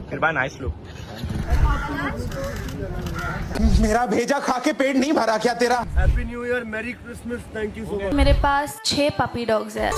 Goodbye, nice look. मेरा भेजा खा के पेट नहीं भरा क्या तेरा? Happy new year, merry Christmas, thank you so much. मेरे पास 6 पपी डॉग्स है।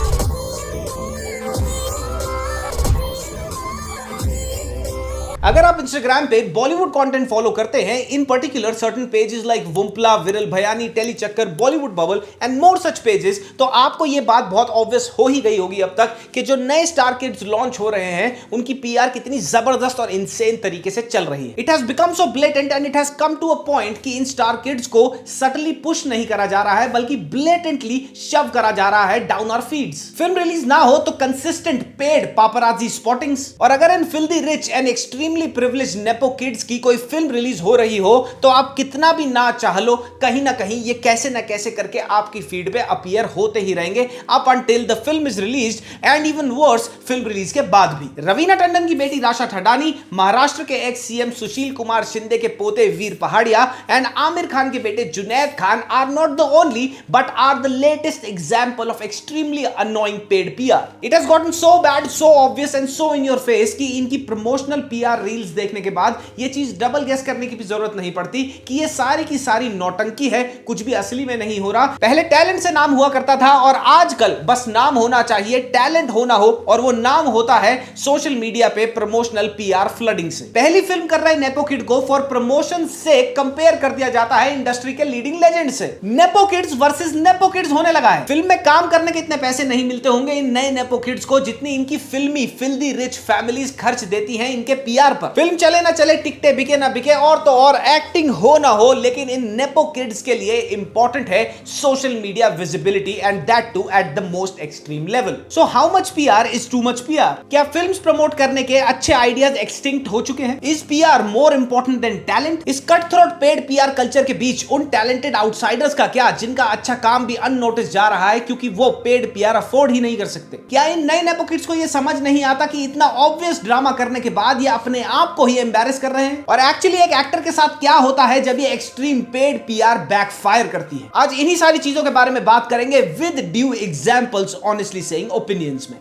अगर आप इंस्टाग्राम पे बॉलीवुड कंटेंट फॉलो करते हैं, in particular certain pages like Voompla, Viral Bhayani, Telly Chakkar, Bollywood Bubble and more such pages, तो आपको ये बात बहुत ऑब्वियस हो ही गई होगी अब तक कि जो नए स्टार किड्स लॉन्च हो रहे हैं उनकी पीआर कितनी जबरदस्त और इनसेन तरीके से चल रही है। It has become so blatant and it has come to a point कि इन स्टार किड्स को सटली पुश नहीं करा जा रहा है बल्कि ब्लेटेंटली शव करा जा रहा है down our feeds. Film release ना हो तो कंसिस्टेंट पेड पापराजी स्पॉटिंग्स, और अगर इन filthy rich and extremely privileged nepo kids की कोई फिल्म रिलीज हो रही हो तो आप कितना भी ना चाह लो, कहीं ना कहीं ये कैसे ना कैसे करके आपकी फीड पे अपीयर होते ही रहेंगे up until the film is released and even worse film release के बाद भी। रवीना टंडन की बेटी राशा ठडानी, महाराष्ट्र के एक्स सीएम सुशील कुमार शिंदे के पोते वीर पहाड़िया एंड आमिर खान के बेटे Junaid Khan are not the only but are the latest example of extremely annoying paid PR. It has gotten so bad, so obvious and so in your face कि इनकी प्रमोशनल पीआर रील्स देखने के बाद ये चीज डबल गेस करने की भी जरूरत नहीं पड़ती कि ये सारी की सारी नौटंकी है, कुछ भी असली में नहीं हो रहा। पहले टैलेंट से नाम हुआ करता था और आजकल बस नाम होना चाहिए, टैलेंट होना हो, और वो नाम होता है सोशल मीडिया पे प्रमोशनल पीआर फ्लडिंग से। पहली फिल्म कर रहे नेपो किड को फॉर प्रमोशन से कंपेयर कर दिया जाता है इंडस्ट्री के लीडिंग लेजेंड से। Nepo kids versus nepo kids होने लगा है। फिल्म में काम करने के इतने पैसे नहीं मिलते होंगे इन नए नेपो किड्स को जितनी इनकी फिल्मी फिल्दी रिच फैमिलीज खर्च देती हैं इनके पीआर पर। फिल्म चले ना चले, टिकटे बिके ना बिके, और तो और एक्टिंग हो ना हो, लेकिन इन नेपो किड्स के लिए इंपॉर्टेंट है social media visibility and that too at the most extreme level. So how much PR is too much PR? क्या फिल्म्स प्रमोट करने के अच्छे आइडियाज एक्सटिंक्ट हो चुके हैं? Is PR more important than talent? इस cut throat paid PR culture के बीच उन टैलेंटेड आउटसाइडर्स का क्या जिनका अच्छा काम भी अननोटिस जा रहा है क्योंकि वो पेड पीआर अफोर्ड ही नहीं कर सकते? क्या इन नए नेपो किड्स को ये समझ नहीं आता कि इतना ऑब्वियस ड्रामा करने के बाद ये अपने आप को ही एम्बैरेस कर रहे हैं? और एक्चुअली एक एक्टर के साथ क्या होता है जब ये एक्सट्रीम पेड पीआर बैकफायर करती है? आज इन्हीं सारी चीजों के बारे में बात करेंगे with due examples, honestly saying opinions में।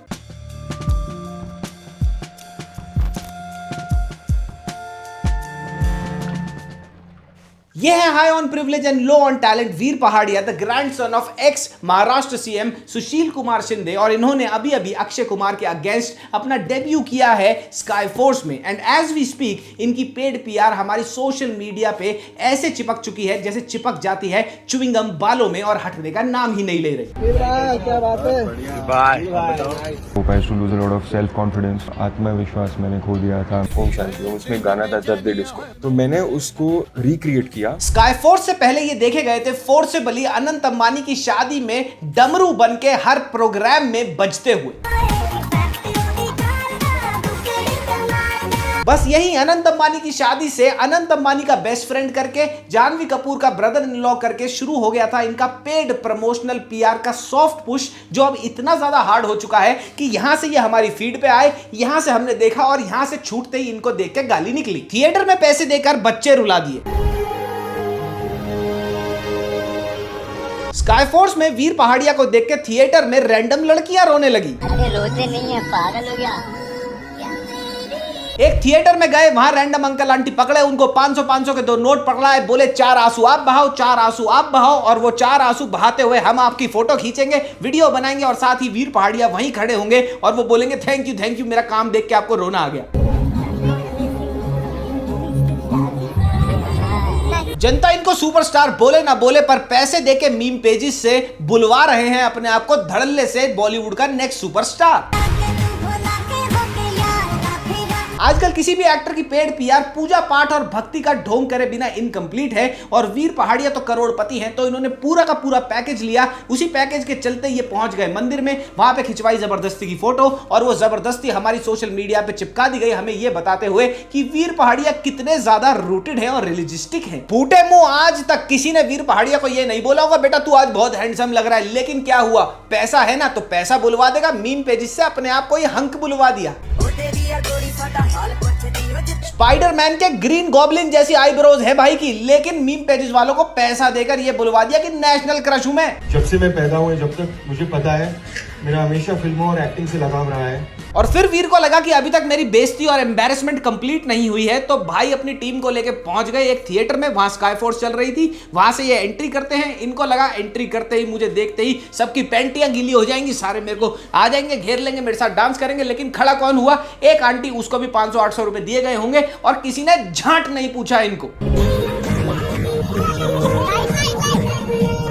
ये है high on privilege and low on talent Veer Pahariya, the grandson of ex Maharashtra CM Sushil Kumar Shinde, और इन्होंने अभी अभी अक्षय कुमार के अगेंस्ट अपना डेब्यू किया है स्काई फोर्स में। एंड एज वी स्पीक इनकी पेड पीआर हमारी सोशल मीडिया पे ऐसे चिपक चुकी है जैसे चिपक जाती है च्युइंगम बालों में और हटने का नाम ही नहीं ले रही। क्या बात है? Bye. I used to lose a lot of self confidence. आत्मविश्वास मैंने खो दिया था। ओम शांति ओम, उसमें गाना था दर्द डिस्को, तो मैंने उसको रिक्रिएट किया। स्काई फोर्स से पहले ये देखे गए थे फोर्सेबली अनंत अंबानी की शादी में डमरू बन के हर प्रोग्राम में बजते हुए। बस यही अनंत अंबानी की शादी से अनंत अंबानी का बेस्ट फ्रेंड करके, जानवी कपूर का ब्रदर इन लॉ करके शुरू हो गया था इनका पेड प्रमोशनल पीआर का सॉफ्ट पुश, जो अब इतना ज्यादा हार्ड हो चुका है कि यहां से ये हमारी फीड पे आए, यहां से हमने देखा और यहां से छूटते ही इनको देख के गाली निकली। थिएटर में पैसे देकर बच्चे रुला दिए। स्काई फोर्स में वीर पहाड़िया को देख के थिएटर में रैंडम लड़कियां रोने लगी। अरे रोते नहीं है, पागल हो गया। एक थिएटर में गए, वहां रैंडम अंकल आंटी पकड़े, उनको 500 के 2 नोट पकड़ाए, बोले 4 आंसू आप बहाओ, 4 आंसू आप बहाओ, और वो 4 आंसू बहाते हुए हम आपकी फोटो खींचेंगे, वीडियो बनाएंगे, और साथ ही वीर पहाड़िया वहीं खड़े होंगे और वो बोलेंगे थैंक यू, मेरा काम देख के आपको रोना आ गया। जनता इनको सुपरस्टार बोले ना बोले पर पैसे देके मीम पेजेस से बुलवा रहे हैं अपने आप को धड़ल्ले से बॉलीवुड का नेक्स्ट सुपरस्टार। आजकल किसी भी एक्टर की पेड पीआर पूजा पाठ और भक्ति का ढोंग करे बिना इनकम्प्लीट है, और वीर पहाड़िया तो करोड़पति हैं, तो इन्होंने पूरा का पूरा पैकेज लिया। उसी पैकेज के चलते ये पहुंच गए मंदिर में, वहां पे खिंचवाई जबरदस्ती की फोटो, और वो जबरदस्ती हमारी सोशल मीडिया पे चिपका दी गई, हमें ये बताते हुए कि वीर पहाड़िया कितने ज्यादा रूटेड है और रिलीजिस्टिक है। फूटे मुंह आज तक किसी ने वीर पहाड़िया को ये नहीं बोला होगा बेटा तू आज बहुत हैंडसम लग रहा है, लेकिन क्या हुआ, पैसा है ना तो पैसा बुलवा देगा, मीम पेजेस से अपने आप को ये हंक बुलवा दिया। स्पाइडरमैन के ग्रीन गॉब्लिन जैसी आईब्रोज है भाई की, लेकिन मीम पेजेस वालों को पैसा देकर ये बुलवा दिया कि नेशनल क्रश हूं मैं। जब से मैं पैदा हुआ जब तक मुझे पता है मेरा हमेशा फिल्मों और एक्टिंग से लगाव रहा है। और फिर वीर को लगा कि अभी तक मेरी बेइज्जती और एम्बैरेसमेंट कंप्लीट नहीं हुई है, तो भाई अपनी टीम को लेके पहुंच गए एक थिएटर में। वहां स्काई फोर्स चल रही थी, वहां से ये एंट्री करते हैं। इनको लगा एंट्री करते ही, मुझे देखते ही सबकी पैंटियां गीली हो जाएंगी, सारे मेरे को आ जाएंगे, घेर लेंगे, मेरे साथ डांस करेंगे। लेकिन खड़ा कौन हुआ? एक आंटी, उसको भी 500-800 रुपए दिए गए होंगे और किसी ने झांट नहीं पूछा इनको।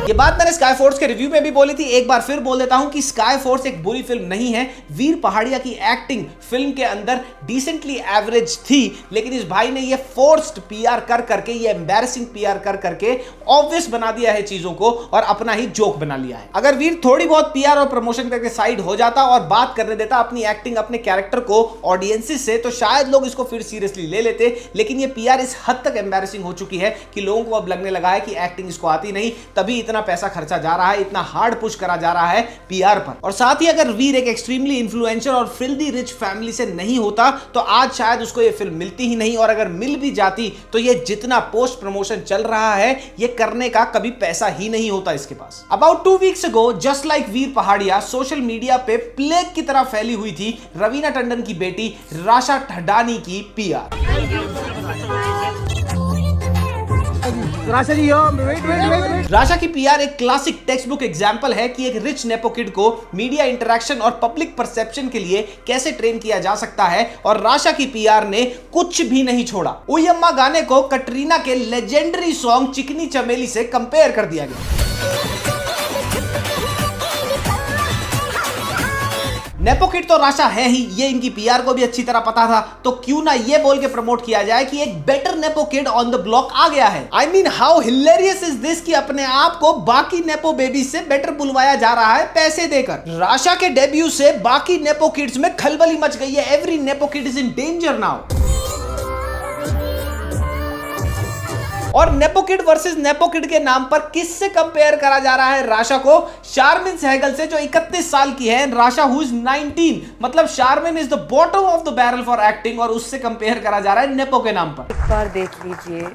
ये बात मैंने स्काई फोर्स के रिव्यू में भी बोली थी, एक बार फिर बोल देता हूं कि स्काई फोर्स एक बुरी फिल्म नहीं है। वीर पहाड़िया की एक्टिंग फिल्म के अंदर डिसेंटली एवरेज थी, लेकिन इस भाई ने ये फोर्स्ड पीआर कर करके, ये एम्बैरेसिंग पीआर कर करके ऑब्वियस बना दिया है चीजों को और अपना ही जोक बना लिया है। अगर वीर थोड़ी बहुत पीआर और प्रमोशन करके साइड हो जाता और बात करने देता अपनी एक्टिंग, अपने कैरेक्टर को ऑडियंसेस से, तो शायद लोग इसको फिर सीरियसली ले लेते। लेकिन ये पीआर इस हद तक एम्बैरेसिंग हो चुकी है कि लोगों को अब लगने लगा है कि एक्टिंग इसको आती नहीं, तभी इतना पैसा खर्चा जा रहा है, इतना हार्ड पुश करा जा रहा है पीआर पर। और साथ ही अगर वीर एक एक्सट्रीमली इन्फ्लुएंशियल और फिल्दी रिच फैमिली से नहीं होता तो आज शायद उसको ये फिल्म मिलती ही नहीं, और अगर मिल भी जाती तो ये जितना पोस्ट प्रमोशन चल रहा है ये करने का कभी पैसा ही नहीं होता इसके पास। About 2 weeks ago, just like Veer Pahariya, social media पे प्लेग की तरह फैली हुई थी रवीना टंडन की बेटी राशा ठडानी की पीआर। राशा की पीआर एक क्लासिक टेक्स्ट बुक एग्जाम्पल है कि एक रिच नेपो किड को मीडिया इंटरेक्शन और पब्लिक परसेप्शन के लिए कैसे ट्रेन किया जा सकता है, और राशा की पीआर ने कुछ भी नहीं छोड़ा। उयम्मा गाने को कटरीना के लेजेंडरी सॉन्ग चिकनी चमेली से कंपेयर कर दिया गया। नेपो किड तो राशा है ही, ये इनकी पीआर को भी अच्छी तरह पता था, तो क्यों ना ये बोल के प्रमोट किया जाए कि एक better nepo kid on the block आ गया है। I mean how hilarious is this कि अपने आप को बाकी नेपो बेबी से बेटर बुलवाया जा रहा है पैसे देकर। राशा के डेब्यू से बाकी नेपो किड्स में खलबली मच गई है। Every nepo kid is in danger now. और nepo kid versus nepo kid के नाम पर किससे कंपेयर करा जा रहा है राशा को? शारमिन सहगल से, जो 31 साल की है, राशा हु इज 19। मतलब Sharmin is the bottom of the barrel for acting, और उससे कंपेयर करा जा रहा है नेपो के नाम पर। एक बार देख लीजिए।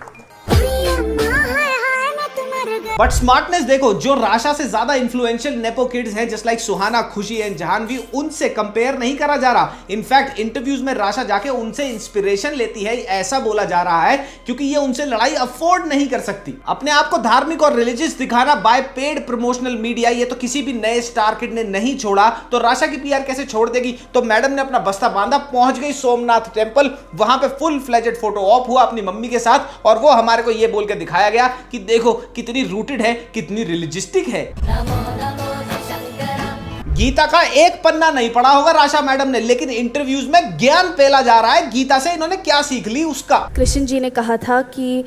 बट स्मार्टनेस देखो, जो राशा से ज्यादा इन्फ्लुएंशियल नेपो किड्स हैं, जस्ट लाइक सुहाना, खुशी एंड जहानवी, उनसे कंपेयर नहीं करा जा रहा। इनफैक्ट इंटरव्यूज में राशा जाके उनसे इंस्पिरेशन लेती है, ऐसा बोला जा रहा है, क्योंकि ये उनसे लड़ाई अफोर्ड नहीं कर सकती। अपने आप को धार्मिक और रिलीजियस दिखाना बाय पेड प्रमोशनल मीडिया, ये तो किसी भी नए स्टार किड ने नहीं छोड़ा, तो राशा की पीआर कैसे छोड़ देगी? तो मैडम ने अपना बस्ता बांधा, पहुंच गई सोमनाथ टेंपल, वहां पे फुल फ्लेजेड फोटो ऑप हुआ अपनी मम्मी के साथ, और वो हमारे को ये बोल के दिखाया गया कि देखो कितनी रूटेड है, कितनी रिलीजिस्टिक है। गीता का एक पन्ना नहीं पढ़ा होगा राशा मैडम ने, लेकिन इंटरव्यूज में ज्ञान पेला जा रहा है गीता से इन्होंने क्या सीख ली उसका। कृष्ण जी ने कहा था कि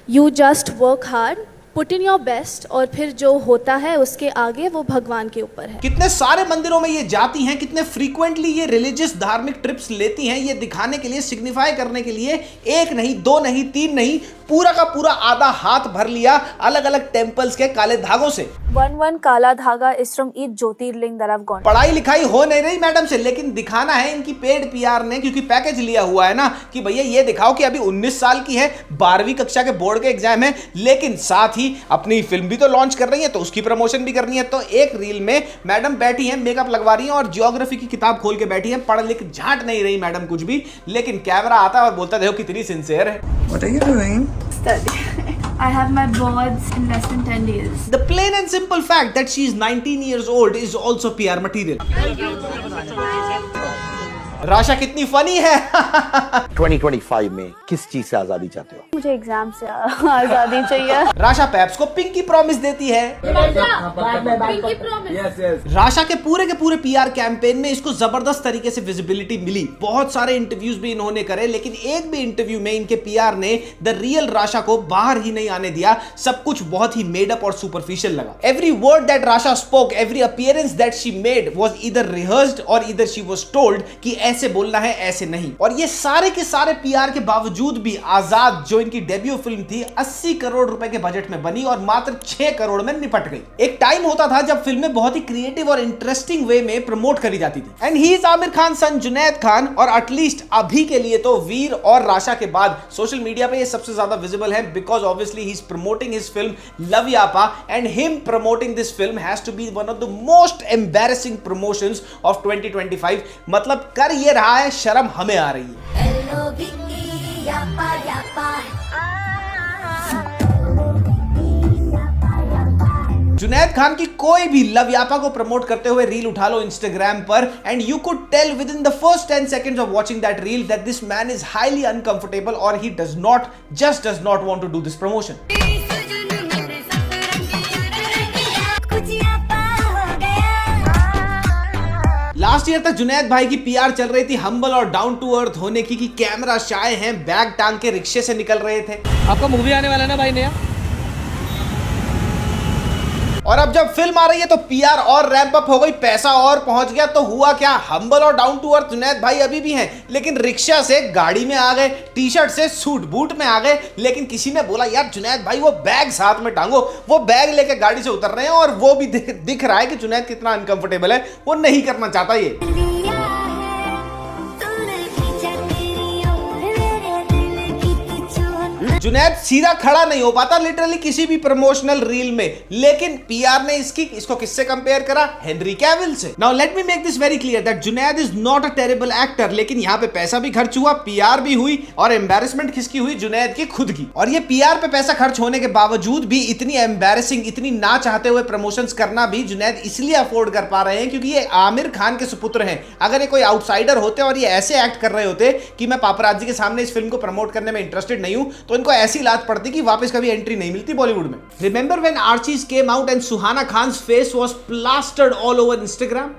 you just work hard, put in your best, और फिर जो होता है उसके आगे वो भगवान के ऊपर है। कितने सारे मंदिरों में ये जाती हैं, कितने फ्रीक्वेंटली ये रिलीजियस धार्मिक ट्रिप्स लेती हैं, ये दिखाने के लिए, सिग्निफाई करने के लिए, एक नहीं, दो नहीं, तीन नहीं, पूरा का पूरा आधा हाथ भर लिया अलग अलग टेंपल्स के काले धागों से। 1 काला धागा is from each Jyotirlinga that I've gone. पढ़ाई लिखाई हो नहीं रही मैडम से, लेकिन दिखाना है इनकी पेड पीआर ने, क्योंकि पैकेज लिया हुआ है ना कि भैया ये दिखाओ कि अभी 19 साल की है, 12वीं कक्षा के बोर्ड के एग्जाम है, लेकिन साथ ही अपनी फिल्म भी तो लॉन्च कर रही है, तो उसकी प्रमोशन भी करनी है। तो एक रील में मैडम बैठी है, मेकअप लगवा रही है और जियोग्राफी की किताब खोल के बैठी है, पढ़ लिख झांट नहीं रही मैडम कुछ भी, लेकिन कैमरा आता है और बोलता देखो कितनी सिंसियर है। What are you doing? Study. I have my boards in less than 10 days. The plain and simple fact that she is 19 years old is also PR material. Rasha कितनी फनी है। 2025 में किस चीज से आजादी चाहते हो? मुझे एग्जाम से आजादी चाहिए। राशा पैप्स को पिंकी प्रॉमिस देती है। राशा के पूरे पीआर कैंपेन में इसको जबरदस्त तरीके से विजिबिलिटी मिली। बहुत सारे इंटरव्यूज भी इन्होंने करे, लेकिन एक भी इंटरव्यू में इनके पीआर ने द रियल राशा को बाहर ही नहीं आने दिया। सब कुछ बहुत ही मेड अप और सुपरफिशियल लगा। Every word that Rasha spoke, every appearance that she made was either rehearsed और ईदर शी वाज टोल्ड कि ऐसे बोलना है, ऐसे नहीं। और ये सारे के सारे पीआर के बावजूद भी आजाद जो इनकी डेब्यू फिल्म थी 80 करोड़ रुपए के बजट में बनी और मात्र 6 करोड़ में निपट गई। एक टाइम होता था जब फिल्में बहुत ही क्रिएटिव और इंटरेस्टिंग वे में प्रमोट करी जाती थी। And he is Aamir Khan son Junaid Khan, और एटलीस्ट अभी के लिए तो वीर और राशा के बाद सोशल मीडिया पे ये सबसे ज्यादा विजिबल है, because obviously he is promoting his film Loveyapa, and him promoting this film has to be one of the most embarrassing promotions of 2025। मतलब कर ये रहा है, शर्म हमें आ रही है। जुनैद खान की कोई भी लव यापा को प्रमोट करते हुए रील उठा लो इंस्टाग्राम पर, and you could tell within the first 10 seconds of watching that reel that this man is highly uncomfortable or he does not want to do this promotion. Last year तक जुनैद भाई की PR चल रही थी humble और down to earth होने की, कि कैमरा शाय हैं, बैग टांग के रिक्शे से निकल रहे थे। आपका मूवी आने वाला है ना भाई नया? और अब जब फिल्म आ रही है तो पीआर और रैंप अप हो गई, पैसा और पहुंच गया, तो हुआ क्या, हम्बल और डाउन टू अर्थ जुनैद भाई अभी भी हैं, लेकिन रिक्शा से गाड़ी में आ गए, टी शर्ट से सूट बूट में आ गए। लेकिन किसी ने बोला यार जुनैद भाई वो बैग साथ में टांगो, वो बैग लेके गाड़ी से उतर रहे हैं और वो भी दिख रहा है कि जुनैद कितना अनकंफर्टेबल है, वो नहीं करना चाहता ये। जुनैद सीधा खड़ा नहीं हो पाता लिटरली किसी भी प्रमोशनल रील में, लेकिन पीआर ने इसको किससे कंपेयर करा, हेनरी कैविल से। Now let me make this very clear that Junaid is not a terrible actor, लेकिन यहाँ पे पैसा भी खर्च हुआ, पीआर भी हुई, और एम्बैरेसमेंट किसकी हुई, जुनैद की खुद की। और ये पीआर पे पैसा खर्च होने के बावजूद भी इतनी एम्बैरेसिंग, इतनी ना चाहते हुए प्रमोशंस करना भी जुनैद इसलिए अफोर्ड कर पा रहे हैं क्योंकि ये आमिर खान के सुपुत्र हैं। अगर ये कोई आउटसाइडर होते और ये ऐसे एक्ट कर रहे होते कि मैं पापराजी के सामने इस फिल्म को प्रमोट करने में इंटरेस्टेड नहीं हूं, तो इनको ऐसी लात पड़ती कि वापस कभी एंट्री नहीं मिलती बॉलीवुड में। Remember when Archies came out and Suhana Khan's face was plastered all over Instagram?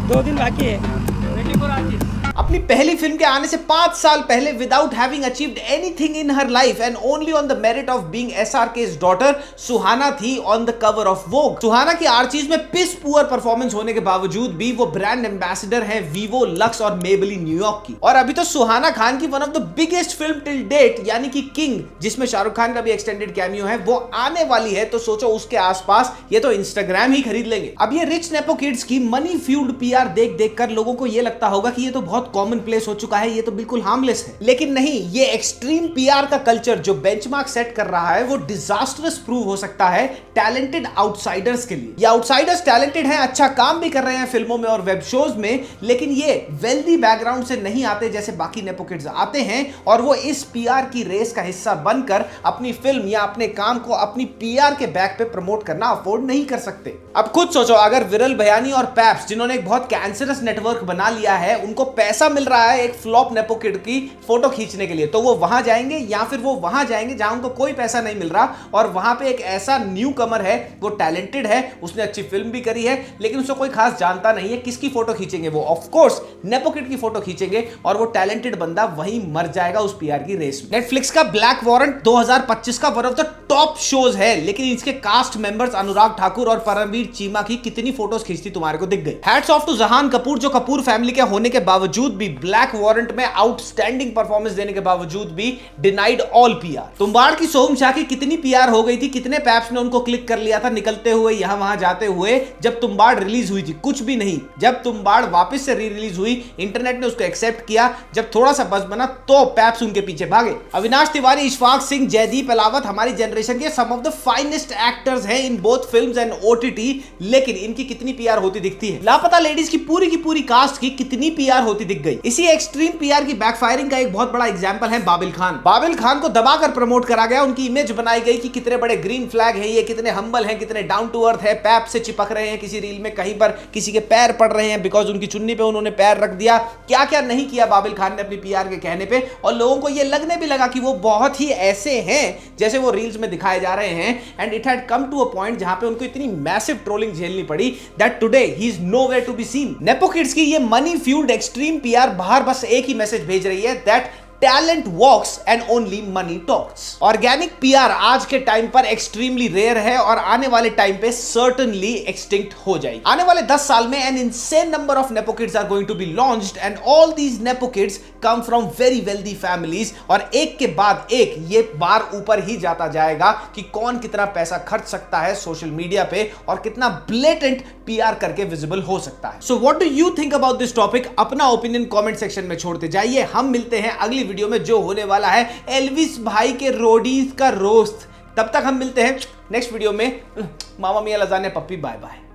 2 दिन बाकी है 24 आर्चीज। अपनी पहली फिल्म के आने से 5 साल पहले, without having achieved anything in her life and only on the merit of being SRK's daughter, Suhana थी on the cover of Vogue. Suhana की आर्चीज में पिस पुअर परफॉर्मेंस होने के बावजूद भी वो ब्रांड एम्बेसडर है वीवो, लक्स और मेबेलिन न्यूयॉर्क की। और अभी तो सुहाना खान की one of the biggest film till date यानी कि किंग, जिसमें शाहरुख खान का भी एक्सटेंडेड कैमियो है, वो आने वाली है। तो सोचो उसके आसपास ये तो इंस्टाग्राम ही खरीद लेंगे। अब ये रिच नेपो किड्स की मनी फ्यूल्ड पीआर देख देख कर लोगों को ये लगता होगा कि ये तो बहुत कॉमन प्लेस हो चुका है, ये तो बिल्कुल हार्मलेस है। लेकिन नहीं, ये एक्सट्रीम पीआर का कल्चर जो बेंचमार्क सेट कर रहा है वो डिजास्टरस प्रूव हो सकता है टैलेंटेड आउटसाइडर्स के लिए। ये आउटसाइडर्स टैलेंटेड हैं, अच्छा काम भी कर रहे हैं फिल्मों में और वेब शोज में, लेकिन ये वेल्दी बैकग्राउंड से नहीं आते जैसे बाकी नेपो किड्स आते हैं, और वो इस पीआर की रेस का हिस्सा बनकर अपनी फिल्म या अपने काम को अपनी पीआर के बैक पे प्रमोट करना अफोर्ड नहीं कर सकते। अब खुद सोचो, अगर विरल भयानी और पैप्स, जिन्होंने एक बहुत कैंसरस नेटवर्क बना लिया है, उनको पैसा मिल रहा है एक फ्लॉप नेपो किड की फोटो खींचने के लिए, तो वो वहां जाएंगे या फिर वो वहां जाएंगे जहां उनको कोई पैसा नहीं मिल रहा, और वहां पे एक ऐसा न्यू कमर है, वो टैलेंटेड है, उसने अच्छी फिल्म भी करी है, लेकिन उसको कोई खास जानता नहीं है, किसकी फोटो खींचेंगे वो? ऑफ कोर्स नेपो किड की फोटो खींचेंगे, और वो टैलेंटेड बंदा वहीं मर जाएगा उस पीआर की रेस में। नेटफ्लिक्स का ब्लैक वारंट 2025 का one of the top shows है, लेकिन इसके कास्ट मेंबर्स अनुराग ठाकुर और परमवीर चीमा की कितनी फोटोज खींचती तुम्हारे को दिख गई। हैट्स ऑफ टू जहान कपूर, जो कपूर फैमिली के होने के बावजूद भी, ब्लैक वारंट में आउटस्टैंडिंग परफॉर्मेंस देने के बावजूद भी डिनाइड ऑल पीआर। तुम्बाड़ की सोहम शाह की कितनी पीआर हो गई थी, कितने पैप्स ने उनको क्लिक कर लिया था निकलते हुए, यहां वहां जाते हुए, जब तुम्बाड़ रिलीज हुई थी? कुछ भी नहीं। जब तुम्बाड़ वापस से री रिलीज हुई, इंटरनेट ने उसको एक्सेप्ट किया, जब थोड़ा सा बस बना तो पैप्स उनके पीछे भागे। अविनाश तिवारी, इशफाक सिंह, जयदीप अलावत हमारी जनरेशन के सम ऑफ द फाइनेस्ट एक्टर्स हैं in both films and OTT, लेकिन इनकी कितनी पीआर होती दिखती है? लापता लेडीज की पूरी कास्ट की कितनी पीआर होती दिख गई। इसी एक्सट्रीम पीआर की बैकफायरिंग का एक बहुत बड़ा एग्जांपल है बाबिल खान। बाबिल खान को दबाकर प्रमोट करा गया, उनकी इमेज बनाई गई कि कितने बड़े ग्रीन फ्लैग हैं ये, कितने हम्बल हैं, कितने डाउन टू अर्थ है, पैप से चिपक रहे हैं, किसी रील में कहीं पर किसी के पैर पड़ रहे हैं बिकॉज उनकी चुन्नी पे उन्होंने पैर रख दिया। क्या क्या नहीं किया बाबिल खान ने अपनी पीआर के कहने पे, और लोगों को ये लगने भी लगा कि वो बहुत ही ऐसे हैं जैसे वो रील्स में दिखाए जा रहे हैं। And it had come to a point जहां पे उनको इतनी मैसिव ट्रोलिंग झेलनी पड़ी that today he is nowhere to be seen. Nepo kids की ये मनी फ्यूल्ड एक्सट्रीम पीआर बाहर बस एक ही मैसेज भेज रही है that talent walks and only money talks. Organic PR आज के टाइम पर एक्सट्रीमली रेयर है और आने वाले टाइम पे सर्टेनली एक्सटिंक्ट हो जाएगी। आने वाले 10 साल में an insane number of nepo kids are going to be launched and all these nepo kids come from very wealthy families, और एक के बाद एक ये बार ऊपर ही जाता जाएगा कि कौन कितना पैसा खर्च सकता है सोशल मीडिया पे और कितना ब्लेटेंट पीआर करके विजिबल हो सकता है। So what do you think about this topic? अपना ओपिनियन कमेंट सेक्शन में छोड़ते जाइए। हम मिलते हैं अगली वीडियो में जो होने वाला है एल्विस भाई के रोडीज का रोस्ट। तब तक हम मिलते हैं नेक्स्ट वीडियो में। मामा मियां लजाने पप्पी, बाय बाय।